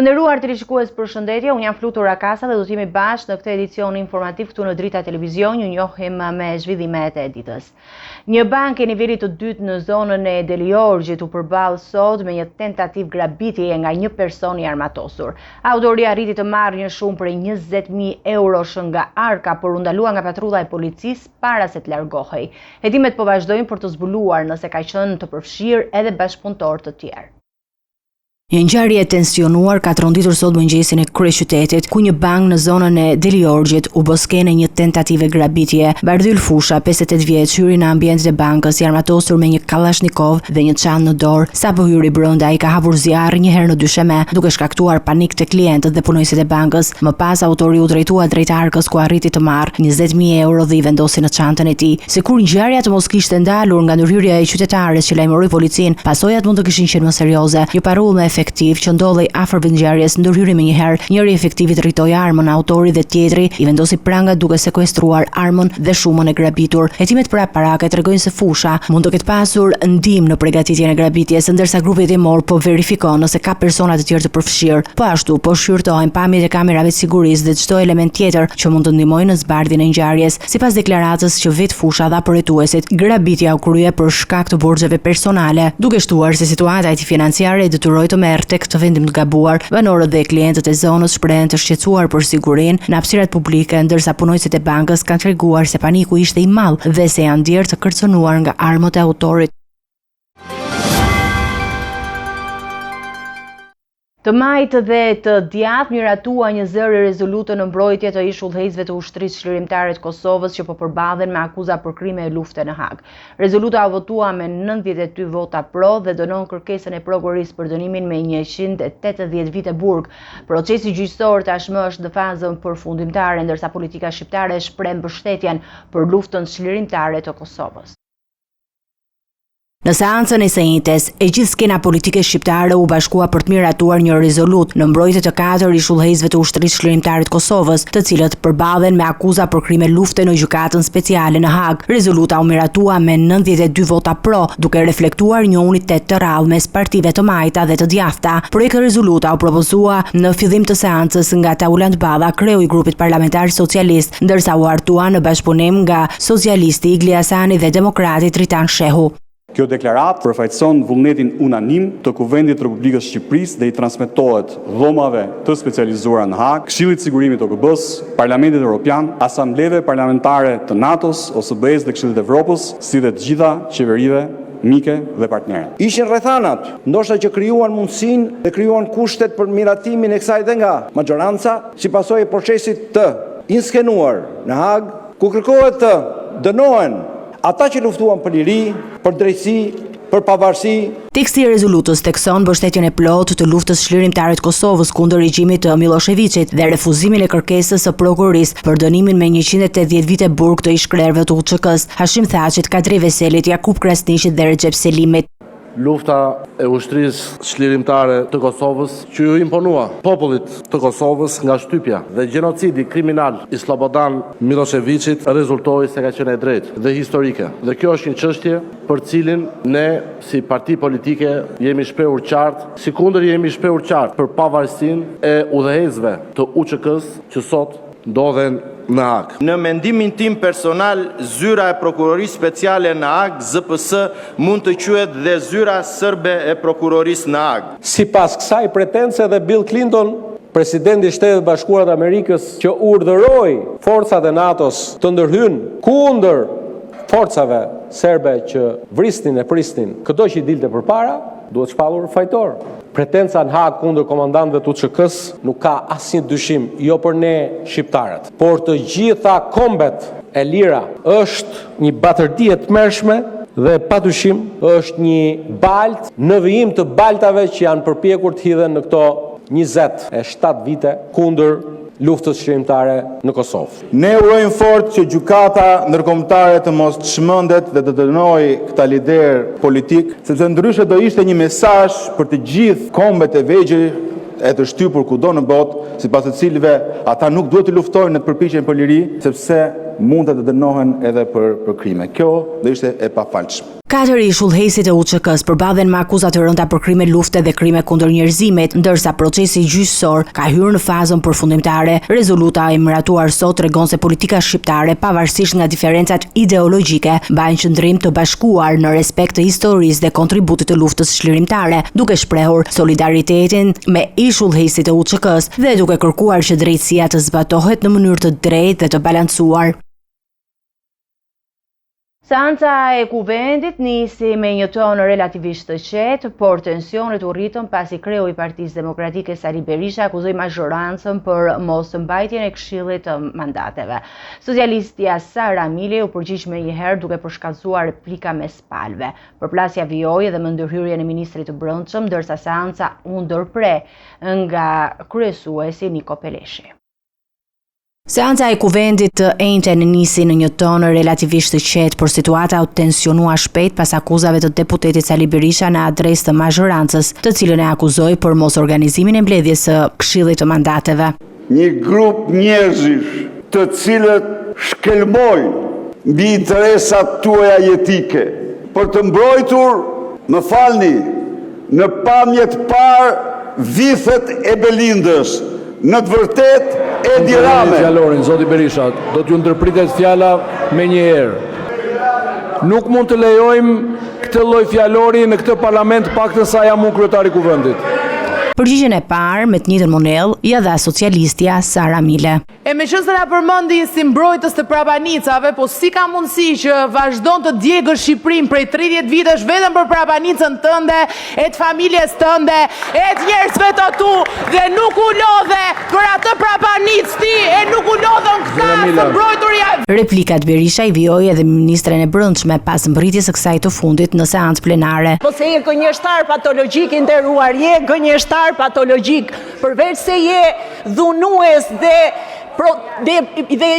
Të nderuar televizikues, përshëndetje, unë jam Flutur Rakasa dhe do të jemi bashkë në këtë edicion informativ këtu në Drita Televizion, ju njohim me zhvillimet e ditës. Një bankë e nivelit të dytë në zonën e Deliorgjit u përball sot me një tentativë grabitjeje nga një person i armatosur. Autori arriti të marrë një shumë prej 20.000 eurosh nga arka, por u ndalua nga patrulla e policisë para se të largohej. Hetimet po vazhdojnë për të zbuluar nëse ka qenë të përfshirë edhe bashkëpunëtor të tjerë. Një ngjarje e tensionuar ka tronditur sot mëngjesin e kryeqytetit, ku një bank në zonën e Deliorgjit u bë skenë një tentative grabitje. Bardhyl Fusha, 58 vjeç, hyri në ambientin e bankës i armatosur me një Kalashnikov dhe një çantë në dorë. Sapo hyri brenda, ai ka hapur zjarr një herë në dysheme, duke shkaktuar panik te klientët dhe punojësit e bankës. Më pas autori u drejtua drejt arkës, ku arriti të marrë 20.000 euro dhe i vendosi në çantën e tij. Sikur ngjarja të mos kishte ndalur nga ndërhyrja e qytetares që lajmëroi policinë, pasojat mund të kishin qenë më serioze. Një parull me efektiv që ndodhej afër vendngjarjes ndërhyri me njëherë. Njëri efektivit rritoi armën, autori dhe tjetri i vendosi pranga duke sekuestruar armën dhe shumën e grabitur. Hetimet para parake tregojnë se Fusha mund të ketë pasur ndihmë në përgatitjen e grabitjes, ndërsa grupi hetimor po verifikon nëse ka persona të tjerë të përfshirë. Po ashtu po shqyrtohen pamjet e kamerave të sigurisë dhe çdo element tjetër që mund të ndihmojë në zbardhjen e ngjarjes. Sipas deklaratës që vet Fusha dha përjetuesit, grabitja u krye për shkak të borxheve personale, duke shtuar se situata e tij financiare e detyroi të merr tek të vendim të gabuar. Banorët dhe klientët e zonës shprehen të shqetësuar për sigurinë në hapësirat publike, ndërsa punojësit e bankës kanë treguar se paniku ishte i madh dhe se janë ndjerë të kërcënuar nga armët e autorit. Të majtë dhe të djathtë miratua një zëri rezolutë në mbrojtje të ish udhëheqësve të ushtrisë çlirimtare të Kosovës që po përballen me akuza për krime e lufte në Hag. Rezoluta u votua me 92 vota pro dhe dënon kërkesën e prokurorisë për dënimin me 180 vite burg. Procesi gjyqësor tashmë është në fazën përfundimtare, ndërsa politika shqiptare shpreh mbështetjen për luftën çlirimtare të Kosovës. Në seancën e së njëjtës, e gjithë skena politike shqiptare u bashkua për të miratuar një rezolutë në mbrojtje të 4 ish udhëheqësve të ushtrisë çlirimtare të Kosovës, të cilët përballen me akuza për krime lufte në gjykatën speciale në Hag. Rezoluta u miratua me 92 vota pro, duke reflektuar një unitet të rrallë mes partive të majta dhe të djathta. Projekti rezoluta u propozua në fillim të seancës nga Taulant Balla, kreu i grupit parlamentar socialist, ndërsa u hartua në bashkëpunim nga socialisti Igli Hasani dhe demokrati Tritan Shehu. Kjo deklaratë përfaqëson vullnetin unanim të Kuvendit të Republikës Shqipërisë dhe i transmetohet dhomave të specializuara në Hag, Këshillit të Sigurimit të OKB-s, Parlamentit Evropian, Asambleve Parlamentare të NATO-s, OSBE-s dhe Këshillit të Evropës, si dhe të gjitha qeverive mike dhe partnere. Ishin rrethanat, ndoshta që krijuan mundësinë dhe krijuan kushtet për miratimin e kësaj dhe nga majoranca, si pasojë e procesit të inskenuar në Hag, ku kërkohet të dënohen ata që luftuan për liri, për drejtësi, për pavarësi. Teksti i rezolutës thekson mbështetjen e plotë të luftës çlirimtare të Kosovës kundër regjimit të Miloševićit dhe refuzimin e kërkesës së prokurorisë për dënimin me 180 vite burg të ish-krerëve të UÇK-s, Hashim Thaçit, Kadri Veselit, Jakub Krasniqit dhe Recep Selimit. Lufta e ushtrisë çlirimtare të Kosovës që ju imponua popullit të Kosovës nga shtypja dhe gjenocidi kriminal i Slobodan Miloševićit rezultoi se ka qenë e drejtë dhe historike. Dhe kjo është një çështje për cilin ne si parti politike jemi shprehur qartë, sikundër jemi shprehur qartë për pavarësinë e udhëheqësve të UÇK-s që sot ndodhen në Hag. Në mendimin tim personal, zyra e prokurorisë speciale në Hag, ZPS, mund të quhet dhe zyra sërbe e prokurorisë në Hag. Sipas kësaj pretence dhe Bill Clinton, presidenti i Shtetit Bashkuar të Amerikës, që urdhëroi forcat e NATO-s të ndërhyjnë kundër forcave serbe që vrisnin e prisnin çdo që i dilte përpara, duhet shpallur fajtor. Pretenca në Hag kundër komandantëve të UÇK-s nuk ka asnjë dyshim, jo për ne shqiptarët, por të gjitha kombet e lira. Është një batërdi e tmerrshme dhe padyshim është një balt në vijim të baltave që janë përpjekur të hidhen në këto 27 vite kundër luftës çlirimtare në Kosovë. Ne urojmë fort që gjykata ndërkombëtare të mos çmendet dhe të dënojë këta lider politik, sepse ndryshe do ishte një mesazh për të gjithë kombet e vegjël e të shtypur kudo në botë, sipas të cilëve ata nuk duhet të luftojnë në të përpiqjen për liri, sepse mund të dënohen edhe për krime. Kjo do ishte e pafalshme. Katër ishullhesit e UÇK-s përballen me akuza të rënda për krime lufte dhe krime kundër njerëzimit, ndërsa procesi gjyqësor ka hyrë në fazën përfundimtare. Rezoluta e miratuar sot tregon se politika shqiptare, pavarësisht nga diferencat ideologjike, mbajnë qëndrim të bashkuar në respekt të historisë dhe kontributit të luftës çlirimtare, duke shprehur solidaritetin me ishullhesit e UÇK-s dhe duke kërkuar që drejtësia të zbatohet në mënyrë të drejtë dhe të balancuar. Seanca e kuvendit nisi me një tonë relativisht të qetë, por tensionet u rritën pasi kreu i Partisë Demokratike Sali Berisha akuzoi mazhorancën për mos mbajtjen e këshillit të mandateve. Socialistja Sara Mile u përgjigj më një herë duke përshkallëzuar replika me spalve. Përplasja vijoi edhe më ndërhyrjen e ministrit të Brendshëm, ndërsa seanca u ndërpre nga kryesuesi Niko Peleshi. Seanca e kuvendit të enjten nisi në një tonë relativisht të qetë, por situata u tensionua shpejt pas akuzave të deputetit Sali Berisha në adresë të mazhorancës, të cilën e akuzoi për mos organizimin e mbledhjes së këshillit të mandateve. Një grup njerëzish të cilët shkelmojnë mbi interesat tuaja jetike për të mbrojtur, më falni, në pamje të parë vithet e Belindës. Në të vërtet Edi Rame. Fjalorin, zoti Berisha, do t'ju ndërpritet fjala me një herë. Nuk mund të lejojmë këtë lloj fjalori në këtë parlament, paktën sa jam unë kryetari i kuvendit. Përgjigjen e parë me të njëjtën monell ja dha socialistja Sara Mile. E me qënë se na përmendi si mbrojtës të prapanicave, po si ka mundësi që vazhdon të djegësh Shqipërinë prej 30 vitesh vetëm për prapanicën tënde, e të familjes tënde, e të njerëzve të tu, dhe nuk u lodhe për atë prapanicë ti, e nuk u lodhën këta të mbrojturja. Replikat Berisha i vijoi edhe ministren e Brendshme pas mbërritjes së kësaj të fundit në seancë plenare. Po se je gënjeshtar patologjik i nderuar, je gënjeshtar patologjik, përveç se je dhunues dhe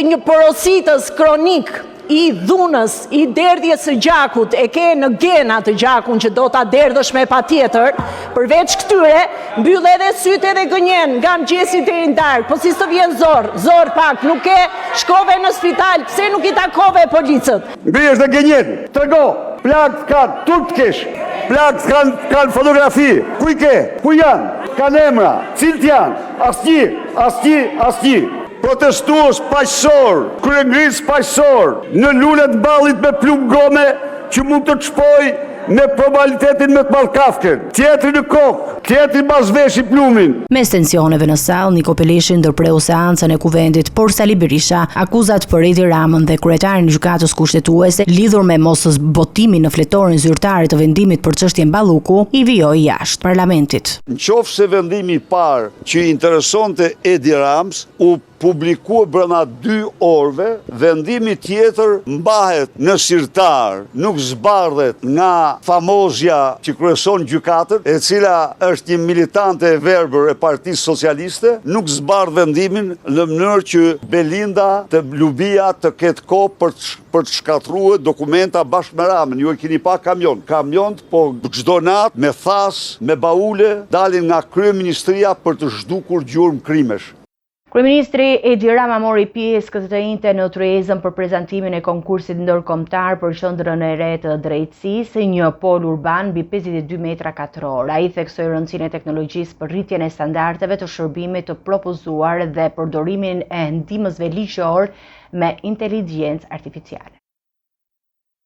një porositës kronik i dhunës, i derdhjes së gjakut, e ke në gena të gjakun që do ta derdhësh me patjetër, përveç këtyre, mbyll edhe sytë edhe gënjen nga mëngjesi deri në darkë, po si të vjen zor pak, nuk e shkove në spital, pse nuk i takove policët? Ngrihesh dhe gënjen, trego, plagët kanë, turp kesh, plagët kanë fotografi, ku i ke, ku janë, kanë emra, cilët janë, asnjë. Protestues paqësor, kryengris paqësor, në lulet ballit me plumb gome që mund të çpoj me probabilitetin me të mallkafken. Tjetri në kokë, tjetri pas veshi plumin. Mes tensioneve në sallë, Niko Peleshi ndërpreu seancën e kuvendit, por Sali Berisha akuzat për Edi Ramën dhe kryetarin e gjykatës kushtetuese lidhur me mos zbotimin në fletorin zyrtar të vendimit për çështjen Balluku i vijoi jashtë parlamentit. Nëse vendimi i parë që interesonte Edi Ramës u publikua brenda 2 orëve, vendimi tjetër mbahet në sirtar, nuk zbardhet nga famozja që kryeson gjykatën, e cila është një militante e verbër e Partisë Socialiste, nuk zbardh vendimin në mënyrë që Belinda të Lubia të ketë kohë për të shkatruar dokumenta bashkë me Ramën. Ju e keni pa kamionët, po çdo natë me thas, me baule, dalin nga kryeministria për të zhdukur gjurmë krimesh. Kryeministri Edi Rama mori pjesë këtë njëjtë në tryezën për prezantimin e konkursit ndërkombëtar për qendrën e re të drejtësisë, një pol urban mbi 52 metra katror. Ai theksoi rëndësinë e teknologjisë për rritjen e standardeve të shërbimit të propozuar dhe përdorimin e ndihmësve ligjor me inteligjencë artificiale.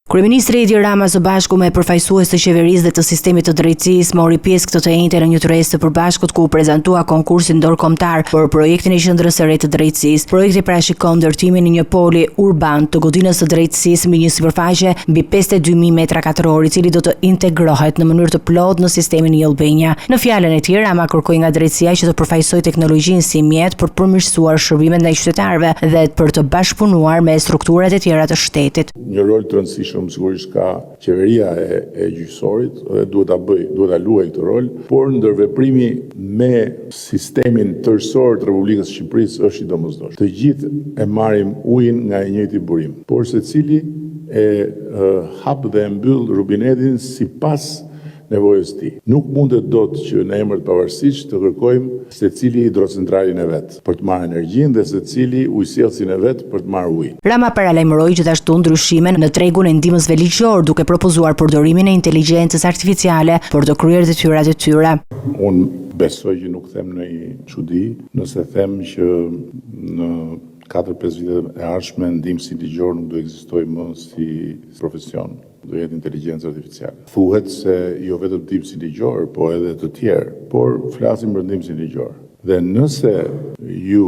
Kryeministri Edi Rama së bashku me përfaqësues të qeverisë dhe të sistemit të drejtësisë mori pjesë këtë të njëjtën në një tryezë të përbashkët ku u prezantua konkursi ndërkombëtar për projektin e qendrës së re të drejtësisë. Projekti parashikon ndërtimin e një poli urban të godinës së drejtësisë mbi një sipërfaqe mbi 52.000 metra katror, i cili do të integrohet në mënyrë të plotë në sistemin e Albania. Në fjalën e tij, Rama kërkoi nga drejtësia që të përfaqësojë teknologjinë si mjet për të përmirësuar shërbimet ndaj qytetarëve dhe për të bashkëpunuar me strukturat e tjera të shtetit. Një rol të rëndësishëm sigurisht ka qeveria e gjyqësorit dhe duhet ta luajë këtë rol, por ndërveprimi me sistemin tërësor të Republikës së Shqipërisë është i domosdoshëm. Të gjithë e marrim ujin nga i njëjti burim, por secili e hap dhe e mbyll rubinetin sipas nevojës tij. Nuk mundet dot që në emër të pavarësisë të kërkojmë secili hidrocentralin e vet për të marrë energjinë dhe secili ujësjellsin e vet për të marrë ujë. Rama paralajmëroi gjithashtu ndryshime në tregun e ndihmës ligjor, duke propozuar përdorimin e inteligjencës artificiale për të kryer detyrat e tyre. Unë besoj që nuk them në një çudi nëse them që në 4-5 vite e ardhshme ndihmësi ligjor nuk do ekzistojë më si profesion. Do jetë inteligjencë artificiale. Thuhet se jo vetëm ndihmësi ligjor, po edhe të tjerë, por flasim për ndihmësi ligjor. Dhe nëse ju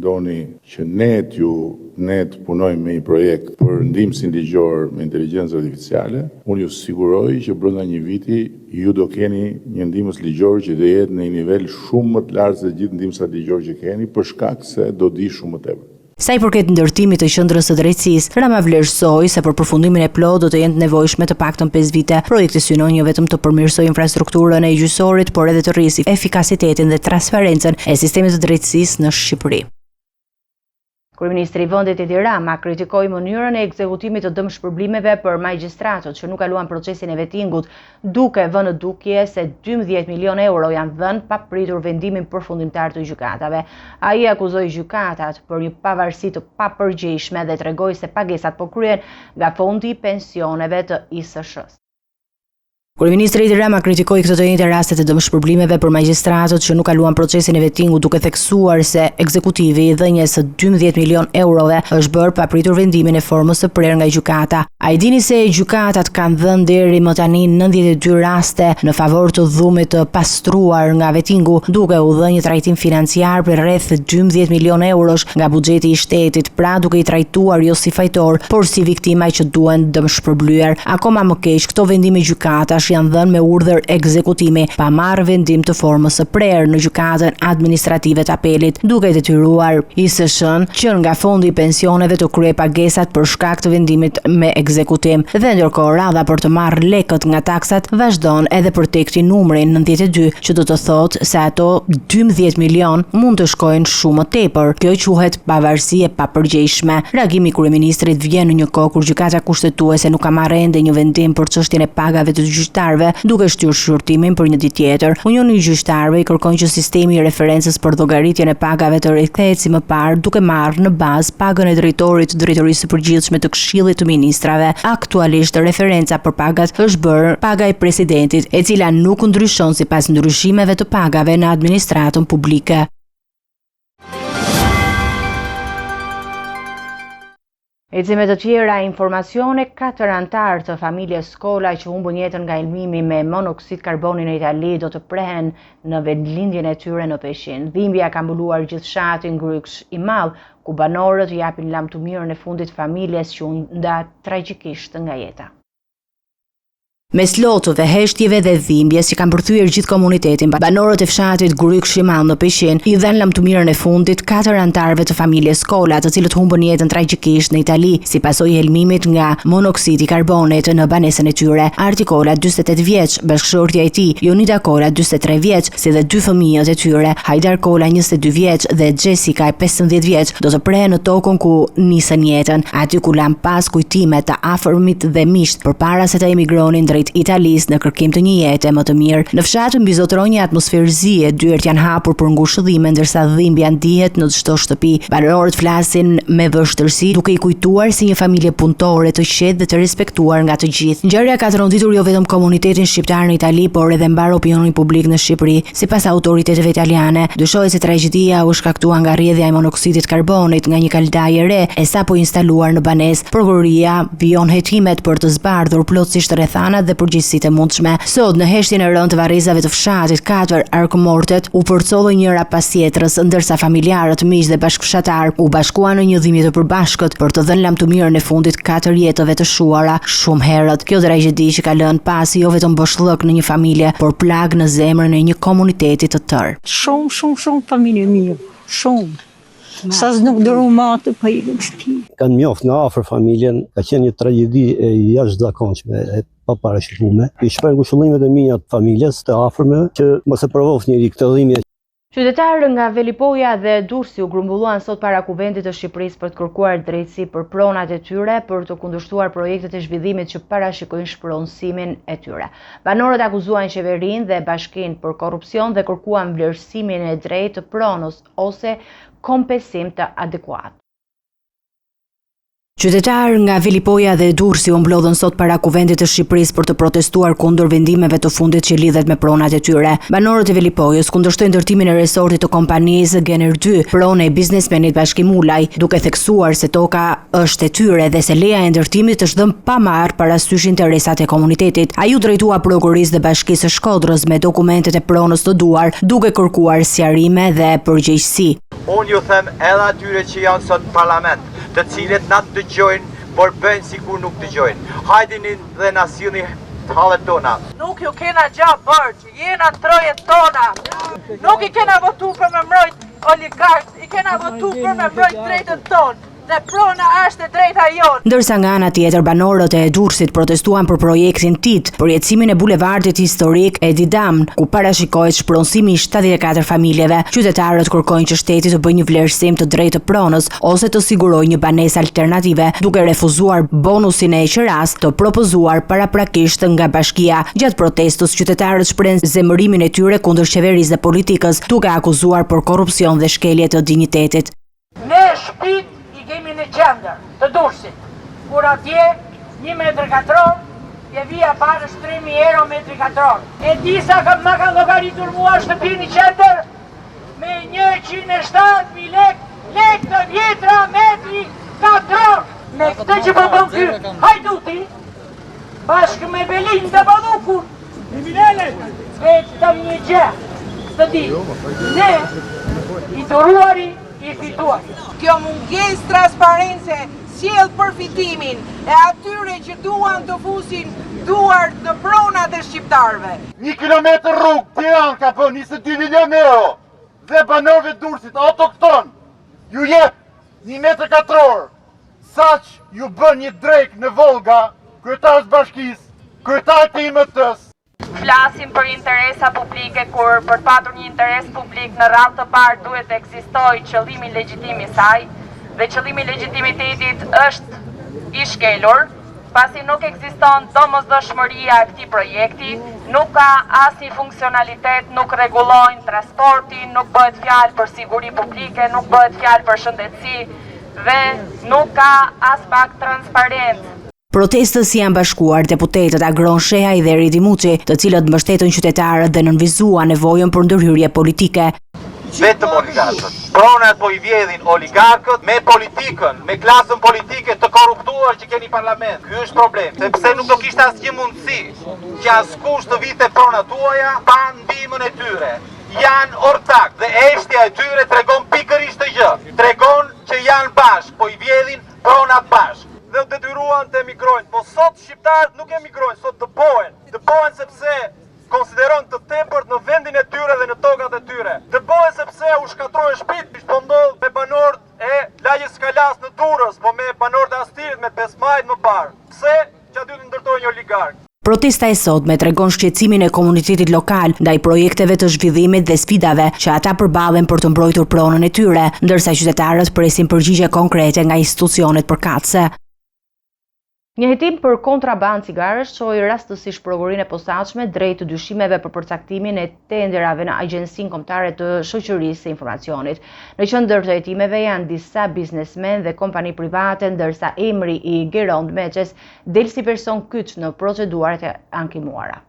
doni që ne të punojmë me një projekt për ndihmësin ligjor me inteligjencë artificiale, unë ju siguroj që brenda një viti ju do keni një ndihmës ligjor që do jetë në një nivel shumë më të lartë se gjithë ndihmësat ligjor që keni, për shkak se do di shumë më tepër. Sa i përket ndërtimit të qendrës së drejtësisë, Rama vlerësoi se për përfundimin e plotë do të jenë të nevojshme të paktën 5 vite. Projekti synon jo vetëm të përmirësojë infrastrukturën e gjyqësorit, por edhe të rrisë efikasitetin dhe transparencën e sistemit të drejtësisë në Shqipëri. Kryeministri i vendit Edi Rama kritikoi mënyrën e ekzekutimit të dëmshpërblimeve për magjistratët që nuk kaluan procesin e vettingut, duke vënë në dukje se 12 milion euro janë dhënë pa pritur vendimin përfundimtar të gjykatave. Ai akuzoi gjykatat për një pavarësi të papërgjegjshme dhe tregoi se pagesat po kryen nga fondi i pensioneve të ISSH-s. Kryeministri Edi Rama kritikoi këto të njëjtë raste të dëmshpërblimeve për magjistratët që nuk kaluan procesin e vettingut, duke theksuar se ekzekutivi i dhënies së 12 milion eurove është bërë pa pritur vendimin e formës së prerë nga gjykata. Ai dini se gjykatat kanë dhënë deri më tani 92 raste në favor të dhumit të pastruar nga vettingu, duke u dhënë një trajtim financiar për rreth 12 milion eurosh nga buxheti i shtetit, pra duke i trajtuar jo si fajtor, por si viktima që duhen dëmshpërblyer. Akoma më keq, këto vendime gjykatash janë dhënë me urdhër ekzekutimi, pa marrë vendim të formës së prerë në gjykatën administrative të apelit, duke detyruar ISSH-n që nga fondi i pensioneve të kryej pagesat për shkak të vendimit me ekzekutim. Dhe ndërkohë radha për të marrë lekët nga taksat vazhdon edhe për tek këtij numri 92, që do të thotë se ato 12 milion mund të shkojnë shumë më tepër. Kjo quhet pavarësi e papërgjegjshme. Reagimi i kryeministrit vjen në një kohë kur gjykata kushtetuese nuk ka marrë ende një vendim për çështjen e pagave të gjyqtarëve, duke shtyrë shurtimin për një ditë tjetër. Unioni i gjyqtarëve i kërkon që sistemi i referencës për llogaritjen e pagave të rikthehet si më parë, duke marrë në bazë pagën e drejtorit të drejtorisë së përgjithshme të Këshillit të Ministrave. Aktualisht referenca për pagat është bërë paga e presidentit, e cila nuk ndryshon sipas ndryshimeve të pagave në administratën publike. Ecime të tjera informacione, 4 antarë të familjes Skola që humbën jetën nga elmimi me monoksid karboni në Itali do të prehen në vendlindjen e tyre në Peshin. Dhimbja ka mbuluar gjithë fshatin Gryks i Madh, ku banorët japin lamtumirën e fundit familjes që u nda tragjikisht nga jeta. Mes lotëve, heshtjeve dhe dhimbjes që kanë përthyer gjithë komunitetin, banorët e fshatit Gryks i Madh në Peshin i dhanë lamtumirën e fundit 4 antarëve të familjes Skola, të cilët humbën jetën tragjikisht në Itali si pasojë e helmimit nga monoksidi i karbonit në banesën e tyre. Artikola, 48 vjeç, bashkëshortja e tij, Jonida Kola, 43 vjeç, si dhe 2 fëmijët e tyre, Hajdar Kola, 22 vjeç dhe Jessica, 15 vjeç, do të prehen në tokën ku nisën jetën, aty ku lan pas kujtime të afërmit dhe miqt përpara se të emigronin drejt Italis në kërkim të një jete më të mirë. Në fshat mbizotron një atmosferë zie, dyert janë hapur për ngushëllime, ndërsa dhimbja ndihet në çdo shtëpi. Banorët flasin me vështirësi, duke i kujtuar si një familje punëtore të qetë dhe të respektuar nga të gjithë. Ngjarja ka tronditur jo vetëm komunitetin shqiptar në Itali, por edhe mbar opinionin publik në Shqipëri. Sipas autoriteteve italiane, dyshohet se tragjedia u shkaktua nga rrjedhja e monoksidit karbonit nga një kaldajë e re e sapo instaluar në banesë. Prokuroria vijon hetimet për të zbardhur plotësisht rrethanat dhe përgjegjësitë e mundshme. Sot në heshtjen e rënd të varrezave të fshatit 4 arkmortet u përcollën njëra pas tjetrës, ndërsa familjarët, miq dhe bashkëfshatar u bashkuan në një dhimbje të përbashkët për të dhënë lamtumirën e fundit 4 jetëve të shuara shumë herët. Kjo tragjedi që ka lënë pas jo vetëm boshllëk në një familje, por plag në zemrën e një komuniteti të tërë. Shumë familje mirë, shumë. Sa nuk dëru matë për i shtëpi. Kanë mjoft nga afër familjen, ka qenë një tragjedi e jashtëzakonshme, e paparashikuar. I shpreh ngushëllimet e mia të familjes të afërme që mos e provoftë njëri këtë dhimbje. Qytetarë nga Velipoja dhe Durrësi u grumbulluan sot para Kuvendit të Shqipërisë për të kërkuar drejtësi për pronat e tyre për të kundërshtuar projektet e zhvillimit që parashikojnë shpronësimin e tyre. Banorët akuzuan qeverinë dhe bashkinë për korrupsion dhe kërkuan vlerësimin e drejtë të pronës ose kompensim të adekuat. Qytetarë nga Velipoja dhe Durrësi u mblodhën sot para Kuvendit të Shqipërisë për të protestuar kundër vendimeve të fundit që lidhet me pronat e tyre. Banorët e Velipojës kundërshtojnë ndërtimin e resortit të kompanisë Gener 2, pronë e biznesmenit Bashkim Ulaj, duke theksuar se toka është e tyre dhe se leja e ndërtimit është dhënë pa marrë parasysh interesat e komunitetit. Ai u drejtua prokurisë dhe Bashkisë së Shkodrës me dokumentet e pronës të duar, duke kërkuar sqarime dhe përgjegjësi. Unë ju them edhe atyre që janë sot në parlament, të cilët na dëgjojnë, por bëjnë sikur nuk dëgjojnë. Hajdini dhe na sillni hallet tona. Nuk ju kena gjabë bërgjë, jena trojet tona. Nuk i kena votu për me mbrojt oligarkët, i kena votu për me mbrojt drejtën tonë. Dhe prona është e drejta jonë. Ndërsa nga ana tjetër banorët e Durrësit protestuan për projektin TIT, përjetësimin e bulevardit historik Edi Dam, ku parashikohet shpronësimi i 74 familjeve. Qytetarët kërkojnë që shteti të bëjë një vlerësim të drejtë të pronës ose të sigurojë një banesë alternative, duke refuzuar bonusin e qeras të propozuar paraprakisht nga bashkia. Gjatë protestës, qytetarët shprehin zemërimin e tyre kundër qeverisë dhe politikës, duke akuzuar për korrupsion dhe shkelje të dinjitetit. Ne shtëpit kemi në qendër të Durrësit, kur atje 1 metër katror, je vija parë 3.000 euro metri katror. E disa ma ka llogaritur mua shtëpi në qendër me 107.000 lek të vjetra metri katror. Me këtë që përbën ky hajduti, bashkë me Belin dhe Ballukur, e të një gjë, të di, ne i duruari, i fituar. Kjo mungesë transparence sjell përfitimin e atyre që duan të fusin duart në pronat e shqiptarëve. 1 kilometër rrugë Tiranë ka bën 22 milion euro dhe banorëve të Durrësit autokton ju jep 1 metër katror, saq ju bën një drek në Volga, kryetarës bashkisë, kryetarët e IMT-s. Flasim për interesa publike, kur për të patur një interes publik në radhë të parë duhet të ekzistojë qëllimi legjitim i saj, dhe qëllimi i legitimitetit është i shkelur, pasi nuk ekziston domosdoshmëria e këtij projekti, nuk ka asnjë funksionalitet, nuk rregullojnë transportin, nuk bëhet fjalë për siguri publike, nuk bëhet fjalë për shëndetësi dhe nuk ka as pak transparencë. Protestës janë bashkuar deputetët Agron Shehaj dhe Ridi Muçi, të cilët mbështetën qytetarët dhe nënvizuan nevojën për ndërhyrje politike. Vetëm oligarkët. Pronat po i vjedhin oligarkët me politikën, me klasën politike të korruptuar që keni parlament. Ky është problem, sepse nuk do kishte asnjë mundësi që askush të vite pronat tuaja pa ndihmën e tyre. Janë ortak dhe eshtja e tyre tregon pikërisht të gjë. Tregon që janë bashkë, po i vjedhin pronat bashkë. Dhe u detyruan të emigrojnë, po sot shqiptarët nuk emigrojnë, sot dëbohen sepse konsideron të tepërt në vendin e tyre dhe në tokat e tyre. Dëbohen sepse u shkatrojnë shtëpitë, po ndodh me banorët e lagjes Kalas në Durrës, po me banorët e Astirit, me Besmajt më parë. Pse që aty të ndërtojnë një oligark? Protesta e sotme tregon shqetësimin e komunitetit lokal ndaj projekteve të zhvillimit dhe sfidave që ata përballen për të mbrojtur pronën e tyre, ndërsa qytetarët presin përgjigje konkrete nga institucionet përkatëse. Një hetim për kontrabandë cigaresh çoi rastësisht prokurorin e posaçme drejt të dyshimeve për përcaktimin e tenderave në Agjencinë Kombëtare të Shoqërisë së Informacionit. Në qendër të hetimeve janë disa biznesmen dhe kompani private, ndërsa emri i Gerond Meçes del si person kyç në procedurat e ankimuara.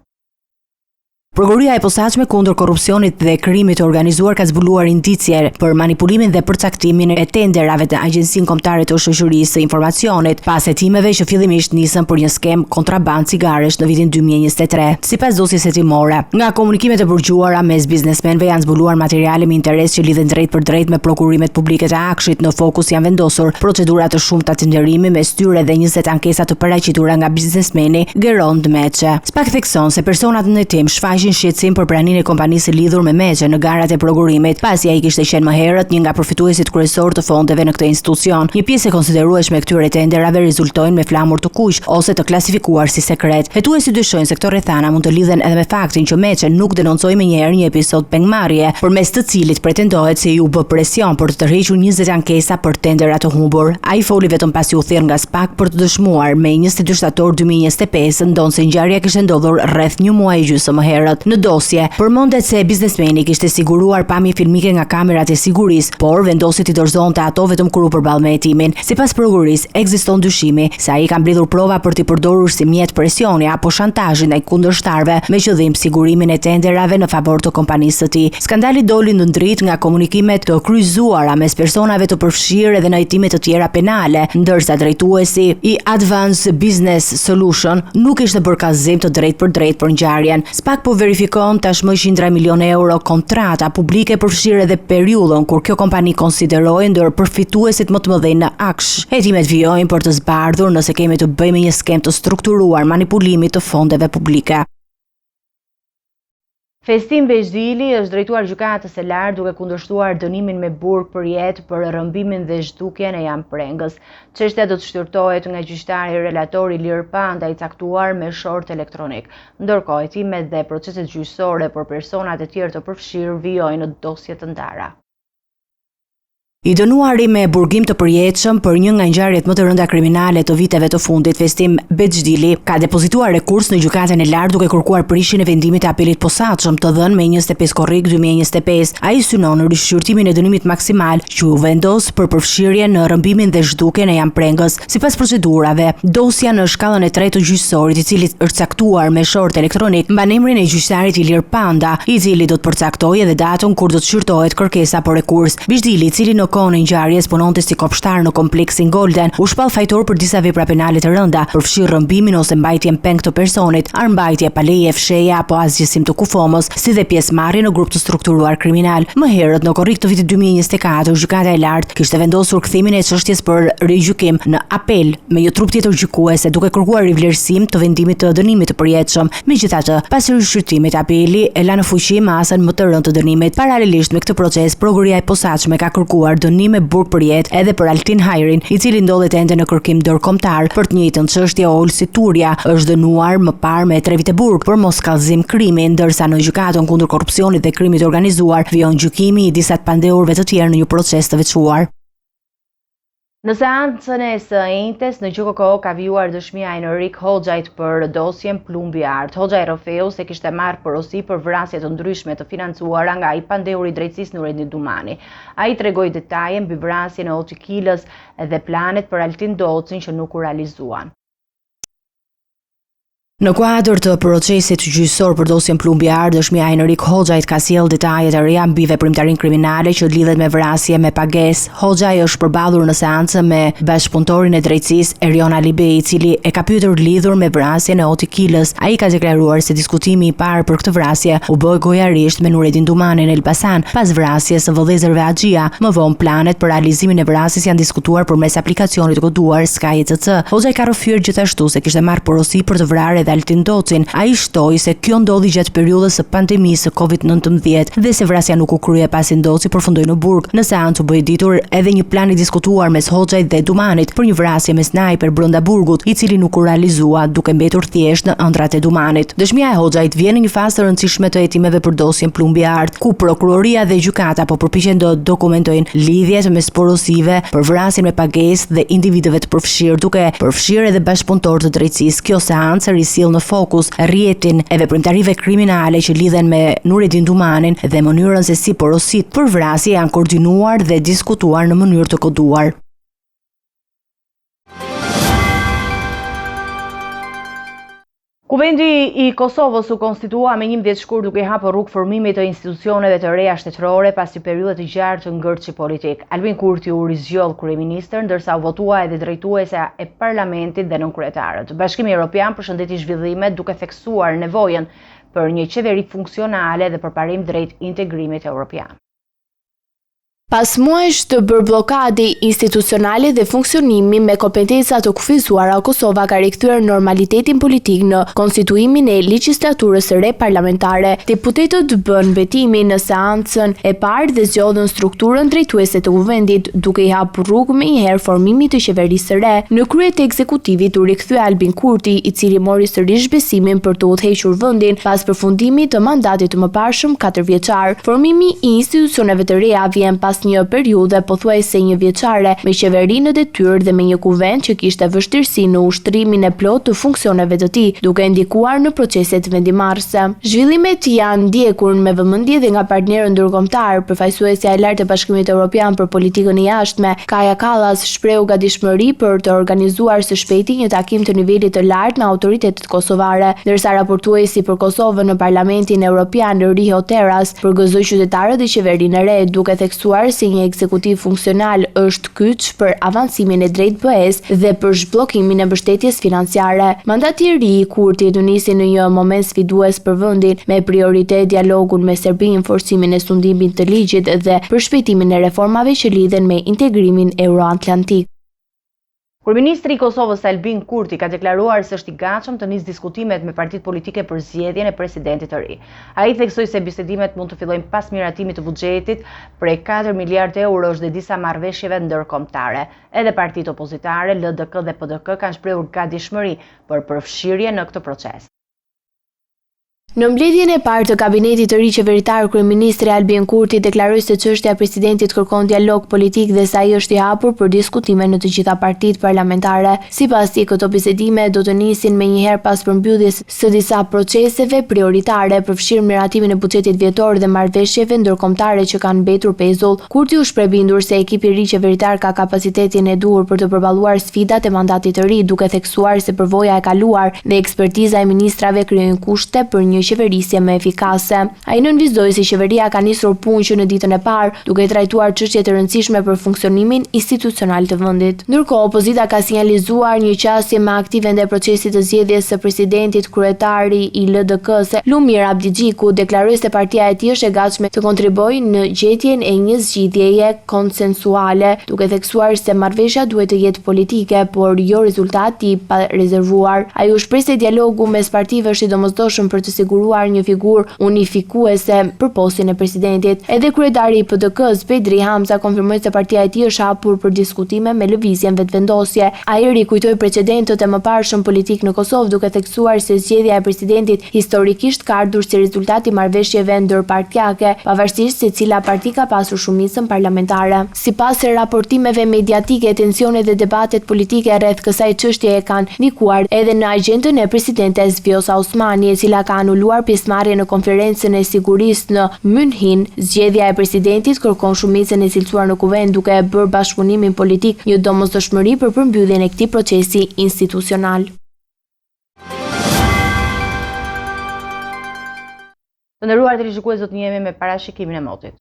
Prokuroria e posaçme kundër korrupsionit dhe krimit të organizuar ka zbuluar indicje për manipulimin dhe përcaktimin e tenderave të Agjencinë Kombëtare të Shoqërisë së Informacionit, pas hetimeve që fillimisht nisën për një skem kontraband cigaresh në vitin 2023. Sipas dosjes hetimore, nga komunikimet e burgjuara mes biznesmenëve janë zbuluar materiale me interes që lidhen drejt për drejt me prokurimet publike të Akshit. Në fokus janë vendosur procedura të shumta tenderimi mes tyre dhe 20 ankesa të paraqitura nga biznesmeni Gerond Meçe. Spak thekson se personat në hetim shfaqin shprehin shqetësim për praninë e kompanisë lidhur me Meçe në garat e prokurimit, pasi ai kishte qenë më herët një nga përfituesit kryesor të fondeve në këtë institucion. Një pjesë e konsiderueshme e këtyre tenderave rezultojnë me flamur të kuq ose të klasifikuar si sekret. Hetuesit dyshojnë se këto rrethana mund të lidhen edhe me faktin që Meçe nuk denoncoi menjëherë një episod pengmarrje, përmes të cilit pretendohet se u bë presion për të tërhequr 20 ankesa për tendera të humbur. Ai foli vetëm pasi u thirr nga SPAK për të dëshmuar me 22 shtator 2025, ndonse ngjarja kishte ndodhur rreth një muaj e gjysmë më herët. Në dosje, përmendet se biznesmeni kishte siguruar pamje filmike nga kamerat e sigurisë, por vendosi t'i dorëzonte ato vetëm kur u përball me hetimin. Sipas prokurisë, ekziston dyshimi se ai ka mbledhur prova për t'i përdorur si mjet presioni apo shantazhi ndaj kundërshtarëve me qëllim sigurimin e tenderave në favor të kompanisë së tij. Skandali doli në dritë nga komunikimet të kryqëzuara mes personave të përfshirë edhe në hetime të tjera penale, ndërsa drejtuesi i Advanced Business Solution nuk ishte bërë kallëzim të drejtë për drejtë për ngjarjen. SPAK po verifikon tashmë qindra milionë euro kontrata publike përfshirë edhe periudhën kur kjo kompani konsiderohej ndër përfituesit më të mëdhenj në AKSH. Hetimet vijojnë për të zbardhur nëse kemi të bëjmë një skem të strukturuar manipulimit të fondeve publike. Festim Bezdili është drejtuar gjykatës së lartë duke kundërshtuar dënimin me burg për jetë për rrëmbimin dhe zhdukjen e Jan Prengës. Çështja do të shqyrtohet nga gjyqtari relator Ilir Panda i caktuar me short elektronik. Ndërkohë hetimet dhe proceset gjyqësore për personat e tjerë të përfshirë vijojnë në dosje të ndara. I dënuari me burgim të përjetshëm për një nga ngjarjet më të rënda kriminale të viteve të fundit, Festim Bezdili ka depozituar rekurs në gjykatën e lartë duke kërkuar prishjen e vendimit të apelit posaçëm të dhënë me 25 korrik 2025. Ai synon rishqyrtimin e dënimit maksimal që u vendos për përfshirje në rrëmbimin dhe zhdukjen e Jan Prengës. Sipas procedurave, dosja në shkallën e tretë të gjyqësorit, i cili është caktuar me short elektronik, mban emrin e gjyqtarit Ilir Panda, i cili do të përcaktojë edhe datën kur do të shqyrtohet kërkesa për rekurs. Bezdili, i cili në kohën e ngjarjes punonte si kopshtar në kompleksin Golden, u shpall fajtor për disa vepra penale të rënda, përfshirë rrëmbimin ose mbajtjen peng të personit, armbajtje pa leje fshehje apo asgjësim të kufomës, si dhe pjesëmarrje në grup të strukturuar kriminal. Më herët në korrik të vitit 2024, gjykata e lartë kishte vendosur kthimin e çështjes për rigjykim në apel me një trup tjetër gjykuese, duke kërkuar rivlerësim të vendimit të dënimit të përjetshëm. Megjithatë, pas rishqyrtimit, apeli e la në fuqi masën më të rëndë të dënimit. Paralelisht me këtë proces, prokuria e posaçme ka kërkuar dënim me burg për jetë edhe për Altin Hajrin, i cili ndodhet ende në kërkim ndërkombëtar për të njëjtën çështje. Olsi Turja është dënuar më parë me 3 vite burg për mos kallëzim krimi, ndërsa në gjykatën kundër korrupsionit dhe krimit të organizuar vijon gjykimi i disa të pandeurve të tjerë në një proces të veçuar. Në seancën e së njëjtës në QKO ka vijuar dëshmia e Enrik Hoxhait për dosjen Plumbi Art. Hoxhaj rrëfeu se kishte marrë porosi për vrasje të ndryshme të financuara nga ai pandeuri i drejtësisë Nurettin Dumani. Ai tregoi detaje mbi vrasjen e Otikilës dhe planet për Altin Docin që nuk u realizuan. Në kuadër të procesit gjyqësor për dosjen Plumbi Art, dëshmia e Enrik Hoxhait ka sjellë detaje të reja mbi veprimtarinë kriminale që lidhet me vrasje me pagesë. Hoxhaj është përballur në seancë me bashkëpunëtorin e drejtësisë Erion Alibej, i cili e ka pyetur lidhur me vrasjen e Otikilës. Ai ka deklaruar se diskutimi i parë për këtë vrasje u bë gojarisht me Nurettin Dumanin në Elbasan, pas vrasjes së vëllezërve Axhia. Më vonë planet për realizimin e vrasjes janë diskutuar përmes aplikacionit të koduar SkyECC. Hoxhaj ka rrëfyer gjithashtu se kishte marrë porosi për të vrarë Altin Docin. Ai shtoi se kjo ndodhi gjatë periudhës së pandemisë së COVID-19 dhe se vrasja nuk u krye pasi Doci përfundoi në burg. Në seancë u bë ditur edhe një plan i diskutuar mes Hoxhait dhe Dumanit për një vrasje me snajper brenda burgut, i cili nuk u realizua, duke mbetur thjesht në ëndrat e Dumanit. Dëshmia e Hoxhait vjen në një fazë të rëndësishme të hetimeve për dosjen Plumbi Art, ku prokuroria dhe gjykata po përpiqen të dokumentojnë lidhjet mes porosive për vrasjen me pagesë dhe individëve të përfshirë, duke përfshirë edhe bashkëpunëtor të drejtësisë. Kjo seancë sill në fokus rrjetin e veprimtarive kriminale që lidhen me Nurettin Dumanin dhe mënyrën se si porosit për vrasje janë koordinuar dhe diskutuar në mënyrë të koduar. Kuvendi i Kosovës u konstitua me 11 shkurt duke hapur rrugë formimit të institucioneve të reja shtetërore pasi periudhë të gjatë të ngërçi politik. Albin Kurti u rizgjoll kryeministër, ndërsa u votua edhe drejtuesja e parlamentit dhe nënkretarët. Bashkimi Evropian përshëndeti zhvillimet duke theksuar nevojën për një qeveri funksionale dhe përparim drejt integrimit evropian. Pas muajsh të bërë blokadi institucionale dhe funksionimi me kompetenca të kufizuara, Kosova ka rikthyer normalitetin politik në konstituimin e legjislaturës së re parlamentare. Deputetët bën betimin në seancën e parë dhe zgjodhen strukturën drejtuese të kuvendit, duke i hapur rrugë menjëherë formimit të qeverisë së re. Në krye të ekzekutivit u rikthye Albin Kurti, i cili mori sërish besimin për të udhëhequr vendin pas përfundimit të mandatit të mëparshëm 4 vjeçar. Formimi i institucioneve të reja vjen pas një periudhe pothuajse 1 vjeçare me qeveri në detyrë dhe me një kuvend që kishte vështirësi në ushtrimin e plotë të funksioneve të tij, duke ndikuar në proceset vendimarrëse. Zhvillimet janë ndjekur me vëmendje dhe nga partnerët ndërkombëtar. Përfaqësuesja e lartë e Bashkimit Evropian për politikën e jashtme, Kaja Kallas, shprehu gatishmëri për të organizuar së shpejti një takim të nivelit të lartë me autoritetet kosovare, ndërsa raportuesi për Kosovën në Parlamentin Evropian, Riho Teras, përgëzoi qytetarët dhe qeverinë e re, duke theksuar se një ekzekutiv funksional është kyç për avancimin e drejtë BE-s dhe për zhbllokimin e mbështetjes financiare. Mandati i ri i Kurtit u nisi në një moment sfidues për vendin, me prioritet dialogun me Serbinë, forcimin e sundimit të ligjit dhe përshpejtimin e reformave që lidhen me integrimin euroatlantik. Kryeministri i Kosovës Albin Kurti ka deklaruar se është i gatshëm të nisë diskutimet me partitë politike për zgjedhjen e presidentit të ri. Ai theksoi se bisedimet mund të fillojnë pas miratimit të buxhetit prej 4 miliardë eurosh dhe disa marrëveshjeve ndërkombëtare. Edhe partitë opozitare, LDK dhe PDK kanë shprehur gatishmëri për përfshirje në këtë proces. Në mbledhjen e parë të kabinetit të ri qeveritar, kryeministri Albin Kurti deklaroi se çështja e presidentit kërkon dialog politik dhe se ai është i hapur për diskutime në të gjitha partitë parlamentare. Sipas tij, këto bisedime do të nisin menjëherë pas përmbylljes së disa proceseve prioritare, përfshirë miratimin e buxhetit vjetor dhe marrëveshjeve ndërkombëtare që kanë mbetur pezull. Kurti u shpreh bindur se ekipi i ri qeveritar ka kapacitetin e duhur për të përballuar sfidat e mandatit të ri, duke theksuar se përvoja e kaluar dhe ekspertiza e ministrave krijojnë kushte për një qeverisje më efikase. Ai nënvizoi se qeveria ka nisur punë që në ditën e parë, duke trajtuar çështje të rëndësishme për funksionimin institucional të vendit. Ndërkohë, opozita ka sinjalizuar një qasje më aktive ndaj procesit të zgjedhjes së presidentit. Kryetari i LDK-s, Lumir Abdigjiku, deklaroi se partia e tij është e gatshme të kontribuojë në gjetjen e një zgjidhjeje konsensuale, duke theksuar se marrëveshja duhet të jetë politike, por jo rezultati i parezervuar. Ai u shpreh se dialogu mes partive është i domosdoshëm për të siguruar një figurë unifikuese për postin e presidentit. Edhe kryetari i PDK-s, Bedri Hamza, konfirmoi se partia e tij është hapur për diskutime me lëvizjen vetvendosje. Ai rikujtoi precedentët e mëparshëm politik në Kosovë, duke theksuar se zgjedhja e presidentit historikisht ka ardhur si rezultat i marrëveshjeve ndërpartiake, pavarësisht se cila parti ka pasur shumicën parlamentare. Sipas raportimeve mediatike, tensionet dhe debatet politike rreth kësaj çështjeje kanë ndikuar edhe në agjendën e presidentes Vjosa Osmani, e cila ka anuluar pjesëmarrje në konferencën e sigurisë në München. Zgjedhja e presidentit kërkon shumicën e cilësuar në kuvend, duke e bërë bashkëpunimin politik një domosdoshmëri për përmbylljen e këtij procesi institucional. Të nderuar televizionistë, do të jemi me parashikimin e motit.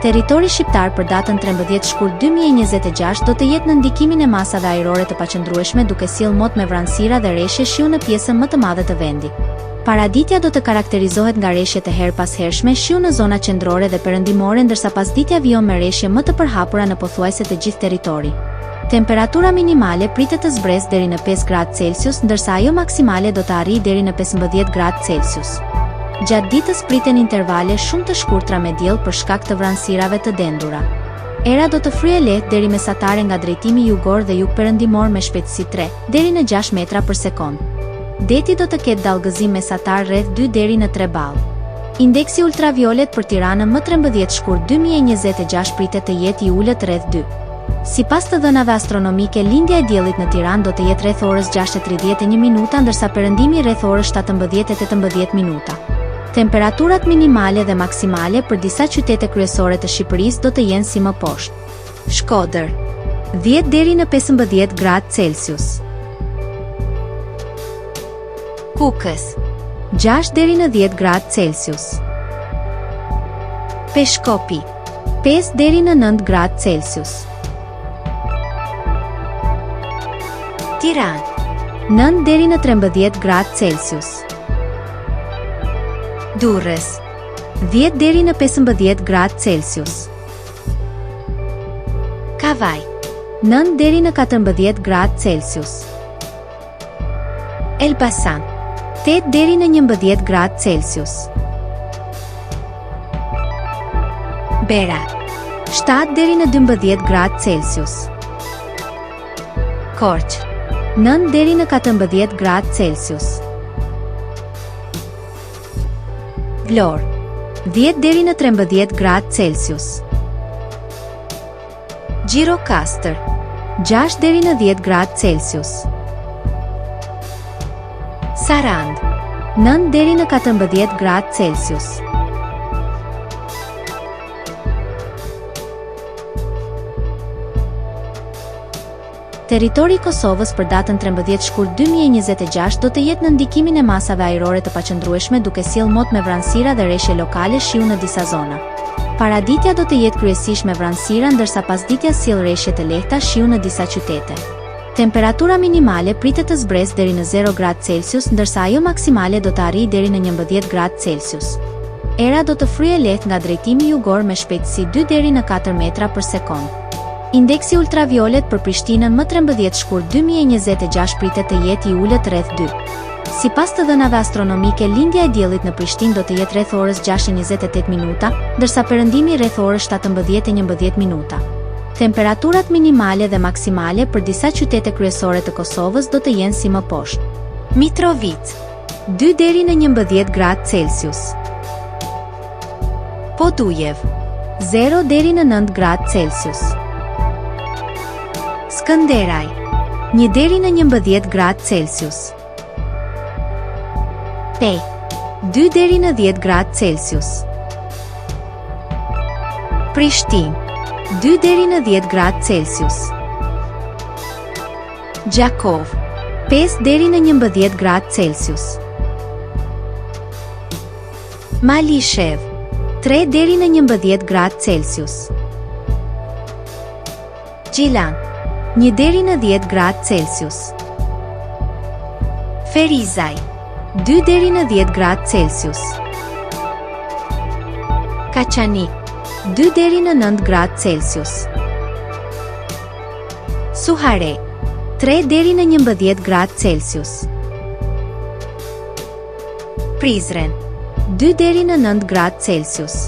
Territori shqiptar për datën 13 shkurt 2026 do të jetë në ndikimin e masave ajrore të paqëndrueshme, duke sjellë mot me vranësira dhe reshje shiu në pjesën më të madhe të vendit. Paraditja do të karakterizohet nga reshje të her pas hershme, shiu në zona qendrore dhe perëndimore, ndërsa pasditja vijon me reshje më të përhapura në pothuajse të gjithë territori. Temperatura minimale pritet të zbresë deri në 5 gradë Celsius, ndërsa ajo maksimale do të arrijë deri në 15 gradë Celsius. Gjatë ditës priten intervale shumë të shkurtra me diell për shkak të vranësirave të dendura. Era do të fryejë lehtë deri mesatare nga drejtimi jugor dhe jugperëndimor me shpejtësi 3 deri në 6 metra për sekond. Deti do të ketë dallgëzim mesatar rreth 2 deri në 3 ball. Indeksi ultraviolet për Tiranën më 13 shkurt 2026 pritet të jetë i ulët rreth 2. Sipas të dhënave astronomike, lindja e diellit në Tiranë do të jetë rreth orës 6:31 minuta, ndërsa perëndimi rreth orës 17:18 minuta. Temperaturat minimale dhe maksimale për disa qytete kryesore të Shqipërisë do të jenë si më poshtë. Shkodër, 10 deri në 15 gradë Celsius. Kukës, 6 deri në 10 gradë Celsius. Peshkopi, 5 deri në 9 gradë Celsius. Tiranë, 9 deri në 13 gradë Celsius. Durrës 10 deri në 15 gradë Celsius. Kavaj 9 deri në 14 gradë Celsius. Elbasan 8 deri në 11 gradë Celsius. Berat 7 deri në 12 gradë Celsius. Korçë 9 deri në 14 gradë Celsius. Vlorë 10 deri në 13 gradë Celsius. Gjirokastër 6 deri në 10 gradë Celsius. Sarand 9 deri në 14 gradë Celsius. Territori i Kosovës për datën 13 shkurt 2026 do të jetë në ndikimin e masave ajrore të paqëndrueshme duke sjellë mot me vranësira dhe rreshje lokale shiu në disa zona. Paraditja do të jetë kryesisht me vranësira ndërsa pasditja sjell rreshje të lehta shiu në disa qytete. Temperatura minimale pritet të zbresë deri në 0 gradë Celsius ndërsa ajo maksimale do të arrijë deri në 11 gradë Celsius. Era do të fryejë lehtë nga drejtimi jugor me shpejtësi 2 deri në 4 metra për sekond. Indeksi ultraviolet për Prishtinën më 13 shkurt 2026 pritet të jetë i ulët rreth 2. Sipas të dhënave astronomike, lindja e diellit në Prishtinë do të jetë rreth orës 6:28 minuta, ndërsa perëndimi rreth orës 17:11 minuta. Temperaturat minimale dhe maksimale për disa qytete kryesore të Kosovës do të jenë si më poshtë. Mitrovica 2 deri në 11 gradë Celsius. Podujev 0 deri në 9 gradë Celsius. Skënderaj 1 deri në 11 gradë Celsius. Pej 2 deri në 10 gradë Celsius. Prishtinë 2 deri në 10 gradë Celsius. Gjakov 5 deri në 11 gradë Celsius. Malishev 3 deri në 11 gradë Celsius. Gjilan 1 deri në 10 gradë Celsius. Ferizaj 2 deri në 10 gradë Celsius. Kaçanik 2 deri në 9 gradë Celsius. Suhare 3 deri në 11 gradë Celsius. Prizren 2 deri në 9 gradë Celsius.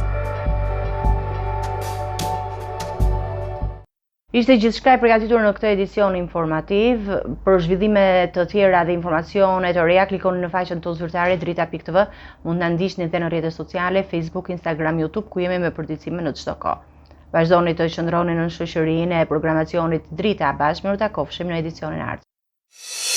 Ishte gjithçka e përgatitur në këtë edicion informativ. Për zhvillime të tjera dhe informacione të reja, klikoni në faqen tonë zyrtare drita.tv. Mund na ndiqni edhe në rrjetet sociale, Facebook, Instagram, YouTube, ku jemi me përditësime në çdo kohë. Vazhdoni të qëndroni në shoqërinë e programacionit Drita. Bashkë, mirë takofshim në edicionin e ardhshëm.